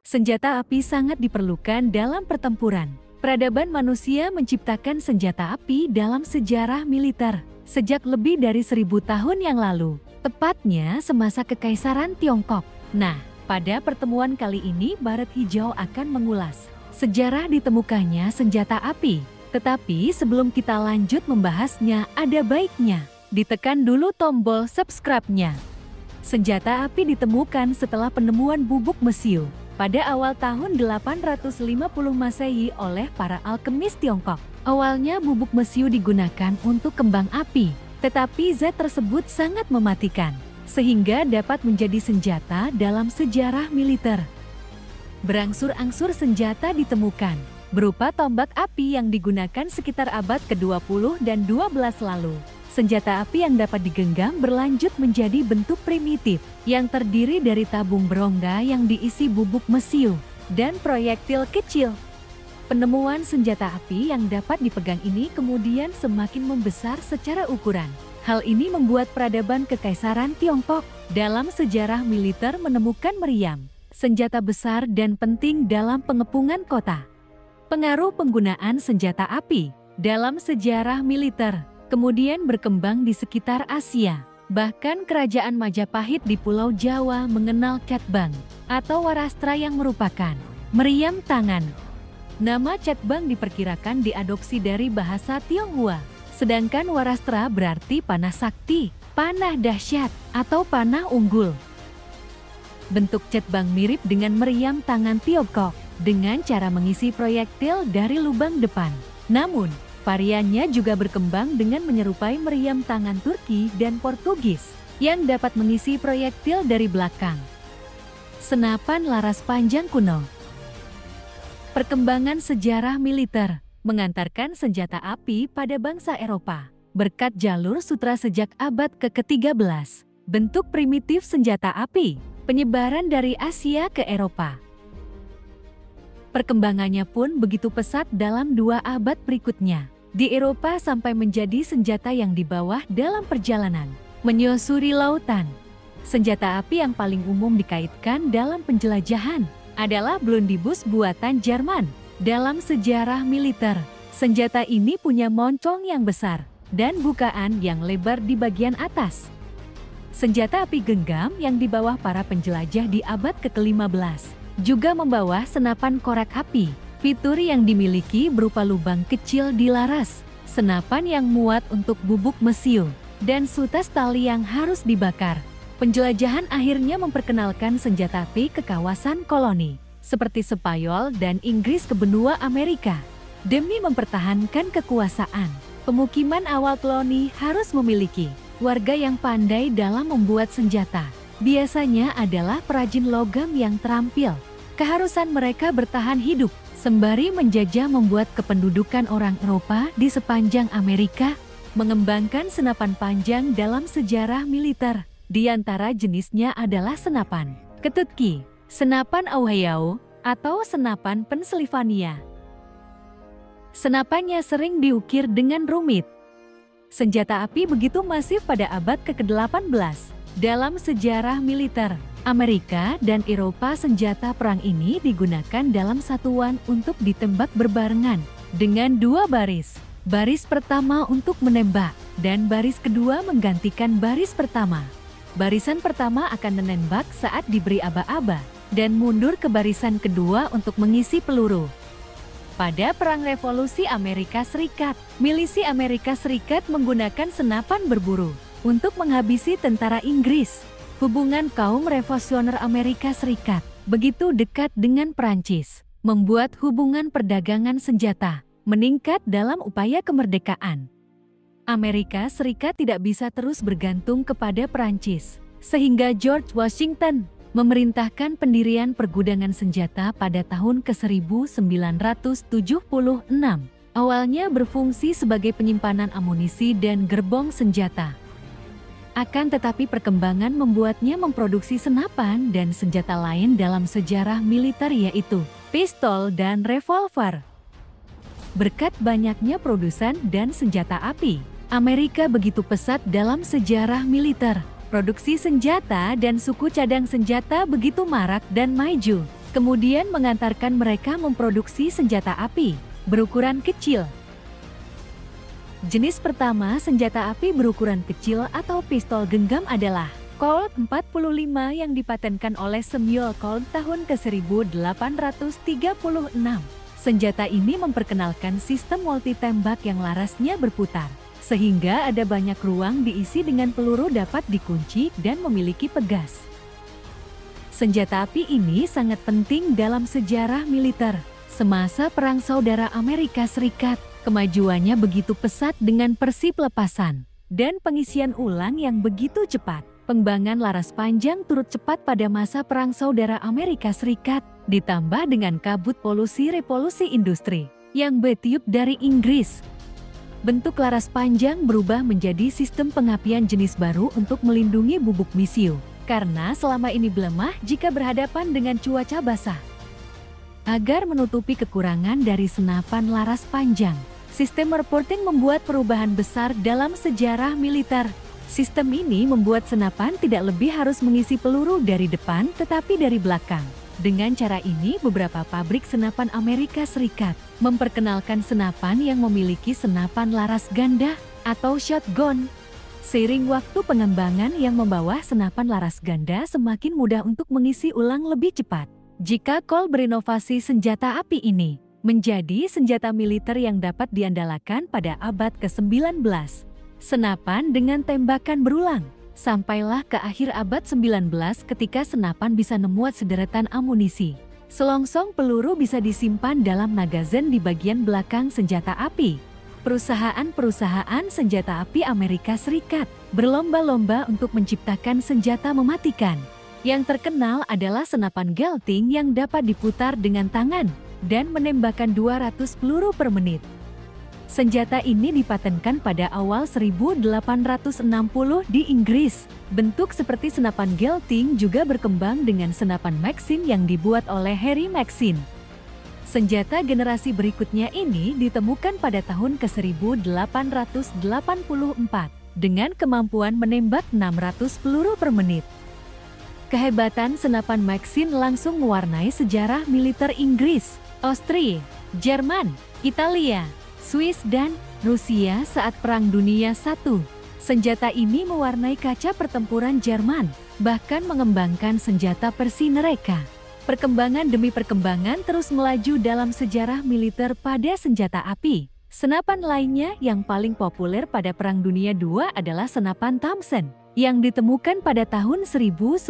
Senjata api sangat diperlukan dalam pertempuran. Peradaban manusia menciptakan senjata api dalam sejarah militer sejak lebih dari 1000 tahun yang lalu, tepatnya semasa Kekaisaran Tiongkok. Nah, pada pertemuan kali ini Barat Hijau akan mengulas sejarah ditemukannya senjata api. Tetapi sebelum kita lanjut membahasnya, ada baiknya ditekan dulu tombol subscribe-nya. Senjata api ditemukan setelah penemuan bubuk mesiu pada awal tahun 850 Masehi oleh para alkemis Tiongkok. Awalnya bubuk mesiu digunakan untuk kembang api, tetapi zat tersebut sangat mematikan, sehingga dapat menjadi senjata dalam sejarah militer. Berangsur-angsur senjata ditemukan, berupa tombak api yang digunakan sekitar abad ke-20 dan 12 lalu. Senjata api yang dapat digenggam berlanjut menjadi bentuk primitif yang terdiri dari tabung berongga yang diisi bubuk mesiu dan proyektil kecil. Penemuan senjata api yang dapat dipegang ini kemudian semakin membesar secara ukuran. Hal ini membuat peradaban Kekaisaran Tiongkok dalam sejarah militer menemukan meriam, senjata besar dan penting dalam pengepungan kota. Pengaruh penggunaan senjata api dalam sejarah militer kemudian berkembang di sekitar Asia. Bahkan kerajaan Majapahit di Pulau Jawa mengenal catbang atau warastra yang merupakan meriam tangan. Nama catbang diperkirakan diadopsi dari bahasa Tionghoa, sedangkan warastra berarti panah sakti, panah dahsyat, atau panah unggul. Bentuk catbang mirip dengan meriam tangan Tiongkok dengan cara mengisi proyektil dari lubang depan. Namun, variannya juga berkembang dengan menyerupai meriam tangan Turki dan Portugis yang dapat mengisi proyektil dari belakang. Senapan laras panjang kuno. Perkembangan sejarah militer mengantarkan senjata api pada bangsa Eropa berkat jalur sutra sejak abad ke-13. Bentuk primitif senjata api, penyebaran dari Asia ke Eropa. Perkembangannya pun begitu pesat dalam 2 abad berikutnya. Di Eropa sampai menjadi senjata yang dibawa dalam perjalanan menyusuri lautan. Senjata api yang paling umum dikaitkan dalam penjelajahan adalah blunderbuss buatan Jerman. Dalam sejarah militer, senjata ini punya moncong yang besar dan bukaan yang lebar di bagian atas. Senjata api genggam yang dibawa para penjelajah di abad ke-15 juga membawa senapan korek api. Fitur yang dimiliki berupa lubang kecil di laras, senapan yang muat untuk bubuk mesiu, dan sutas tali yang harus dibakar. Penjelajahan akhirnya memperkenalkan senjata api ke kawasan koloni, seperti Spanyol dan Inggris ke benua Amerika. Demi mempertahankan kekuasaan, pemukiman awal koloni harus memiliki warga yang pandai dalam membuat senjata. Biasanya adalah perajin logam yang terampil. Keharusan mereka bertahan hidup sembari menjajah membuat kependudukan orang Eropa di sepanjang Amerika, mengembangkan senapan panjang dalam sejarah militer. Di antara jenisnya adalah senapan Ketutki, senapan Ohio, atau senapan Pennsylvania. Senapannya sering diukir dengan rumit. Senjata api begitu masif pada abad ke-18. Dalam sejarah militer Amerika dan Eropa, senjata perang ini digunakan dalam satuan untuk ditembak berbarengan dengan 2 baris. Baris pertama untuk menembak dan baris kedua menggantikan baris pertama. Barisan pertama akan menembak saat diberi aba-aba dan mundur ke barisan kedua untuk mengisi peluru. Pada Perang Revolusi Amerika Serikat, milisi Amerika Serikat menggunakan senapan berburu untuk menghabisi tentara Inggris. Hubungan kaum revolusioner Amerika Serikat begitu dekat dengan Prancis, membuat hubungan perdagangan senjata meningkat dalam upaya kemerdekaan. Amerika Serikat tidak bisa terus bergantung kepada Prancis, sehingga George Washington memerintahkan pendirian pergudangan senjata pada tahun ke-1976. Awalnya berfungsi sebagai penyimpanan amunisi dan gerbong senjata. Akan tetapi perkembangan membuatnya memproduksi senapan dan senjata lain dalam sejarah militer, yaitu pistol dan revolver. Berkat banyaknya produsen dan senjata api, Amerika begitu pesat dalam sejarah militer. Produksi senjata dan suku cadang senjata begitu marak dan maju. kemudian mengantarkan mereka memproduksi senjata api berukuran kecil. Jenis pertama senjata api berukuran kecil atau pistol genggam adalah Colt 45 yang dipatenkan oleh Samuel Colt tahun ke-1836. Senjata ini memperkenalkan sistem multi tembak yang larasnya berputar, sehingga ada banyak ruang diisi dengan peluru dapat dikunci dan memiliki pegas. Senjata api ini sangat penting dalam sejarah militer. Semasa Perang Saudara Amerika Serikat, kemajuannya begitu pesat dengan persiplepasan dan pengisian ulang yang begitu cepat. Pengembangan laras panjang turut cepat pada masa Perang Saudara Amerika Serikat, ditambah dengan kabut polusi revolusi industri yang bertiup dari Inggris. Bentuk laras panjang berubah menjadi sistem pengapian jenis baru untuk melindungi bubuk misiu, karena selama ini melemah jika berhadapan dengan cuaca basah. Agar menutupi kekurangan dari senapan laras panjang, sistem reporting membuat perubahan besar dalam sejarah militer. Sistem ini membuat senapan tidak lebih harus mengisi peluru dari depan tetapi dari belakang. Dengan cara ini, beberapa pabrik senapan Amerika Serikat memperkenalkan senapan yang memiliki senapan laras ganda atau shotgun. Seiring waktu pengembangan yang membawa senapan laras ganda semakin mudah untuk mengisi ulang lebih cepat. Jika Colt berinovasi senjata api ini menjadi senjata militer yang dapat diandalkan pada abad ke-19. Senapan dengan tembakan berulang. Sampailah ke akhir abad 19 ketika senapan bisa memuat sederetan amunisi. Selongsong peluru bisa disimpan dalam magazin di bagian belakang senjata api. Perusahaan-perusahaan senjata api Amerika Serikat berlomba-lomba untuk menciptakan senjata mematikan. Yang terkenal adalah senapan Gatling yang dapat diputar dengan tangan dan menembakkan 200 peluru per menit. Senjata ini dipatenkan pada awal 1860 di Inggris. Bentuk seperti senapan Gatling juga berkembang dengan senapan Maxim yang dibuat oleh Harry Maxim. Senjata generasi berikutnya ini ditemukan pada tahun ke-1884 dengan kemampuan menembak 600 peluru per menit. Kehebatan senapan Maxim langsung mewarnai sejarah militer Inggris, Austria, Jerman, Italia, Swiss dan Rusia saat Perang Dunia I. Senjata ini mewarnai kaca pertempuran Jerman, bahkan mengembangkan senjata Persi Nereka. Perkembangan demi perkembangan terus melaju dalam sejarah militer pada senjata api. Senapan lainnya yang paling populer pada Perang Dunia II adalah senapan Thompson, yang ditemukan pada tahun 1918.